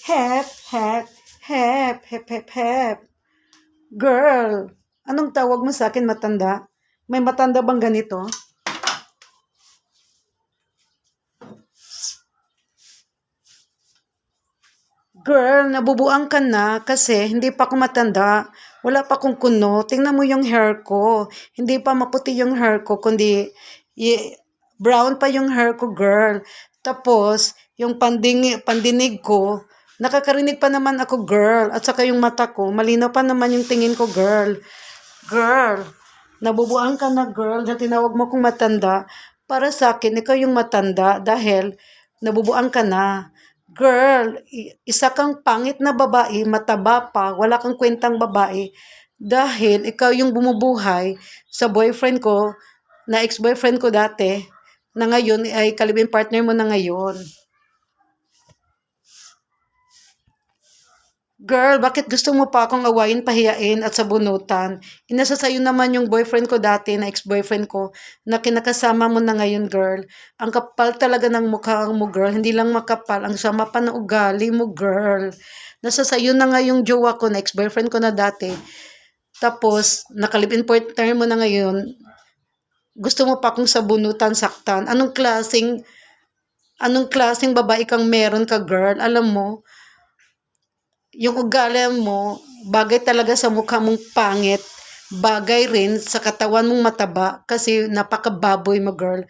Hep, hep, hep, hep, hep, hep. Girl, anong tawag mo sa akin matanda? May matanda bang ganito? Girl, nabubuang ka na kasi hindi pa ako matanda. Wala pa akong kuno. Tingnan mo yung hair ko. Hindi pa maputi yung hair ko, kundi brown pa yung hair ko, girl. Tapos, yung pandinig ko, nakakarinig pa naman ako, girl. At saka yung mata ko, malinaw pa naman yung tingin ko, girl. Girl, nabubuang ka na, girl, na tinawag mo kong matanda. Para sa akin, ikaw yung matanda dahil nabubuang ka na. Girl, isa kang pangit na babae, mataba pa, wala kang kwentang babae. Dahil ikaw yung bumubuhay sa boyfriend ko, na ex-boyfriend ko dati, na ngayon ay kalibing partner mo na ngayon. Girl, bakit gusto mo pa akong awayin, pahiyain at sabunutan? Inasa sa'yo naman yung boyfriend ko dati, na ex-boyfriend ko, na kinakasama mo na ngayon, girl. Ang kapal talaga ng mukha mo, girl. Hindi lang makapal, ang sama pa ng ugali mo, girl. Nasa sa'yo na nga yung jowa ko, na ex-boyfriend ko na dati. Tapos, nakalibin partner mo na ngayon, gusto mo pa akong sabunutan, saktan. Anong klaseng babae kang meron ka, girl? Alam mo, yung ugali mo, bagay talaga sa mukha mong pangit, bagay rin sa katawan mong mataba, kasi napakababoy mo, girl.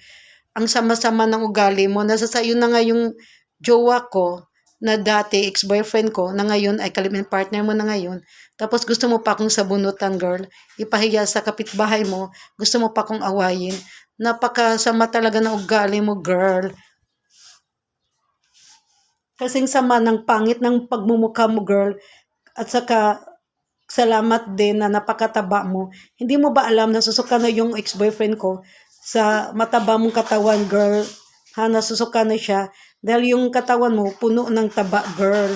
Ang sama-sama ng ugali mo, nasa sayo na nga yung jowa ko, na dati ex-boyfriend ko, na ngayon ay kalibin partner mo na ngayon, tapos gusto mo pa akong sabunutan, girl, ipahiya sa kapitbahay mo, gusto mo pa akong awayin, napakasama talaga ng ugali mo, girl. Kasing sama ng pangit ng pagmumukha mo, girl. At saka, salamat din na napakataba mo. Hindi mo ba alam na susuka na yung ex-boyfriend ko sa mataba mong katawan, girl? Ha, nasusuka na siya. Dahil yung katawan mo, puno ng taba, girl.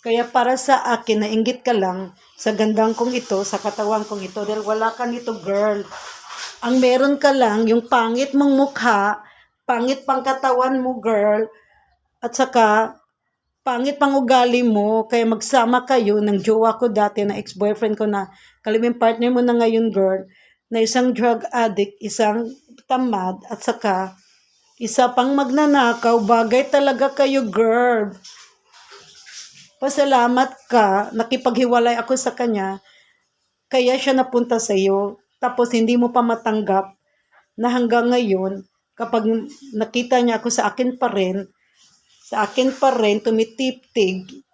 Kaya para sa akin, nainggit ka lang sa gandang kong ito, sa katawan kong ito. Dahil wala ka nito, girl. Ang meron ka lang, yung pangit mong mukha, pangit pang katawan mo, girl. At saka, pangit pang ugali mo, kaya magsama kayo ng jowa ko dati, na ex-boyfriend ko, na kalibing partner mo na ngayon, girl, na isang drug addict, isang tamad, at saka isa pang magnanakaw. Bagay talaga kayo, girl. Pasalamat ka, nakipaghiwalay ako sa kanya, kaya siya napunta sa iyo. Tapos hindi mo pa matanggap na hanggang ngayon, kapag nakita niya ako sa akin pa rin tumitiptig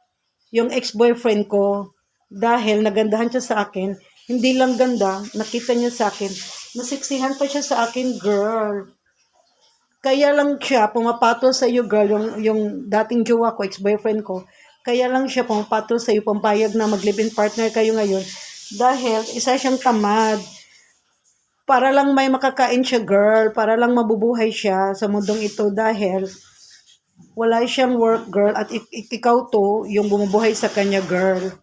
yung ex-boyfriend ko, dahil nagandahan siya sa akin. Hindi lang ganda, nakita niya sa akin, nasiksihan pa siya sa akin, girl. Kaya lang siya pumapatol sa iyo, girl, yung dating jowa ko, ex-boyfriend ko. Kaya lang siya pumapatol sa iyo, pampayag na mag-live-in partner kayo ngayon, dahil isa siyang tamad. Para lang may makakain siya, girl, para lang mabubuhay siya sa mundong ito, dahil wala siyang work, girl, at ikaw to yung bumubuhay sa kanya, girl.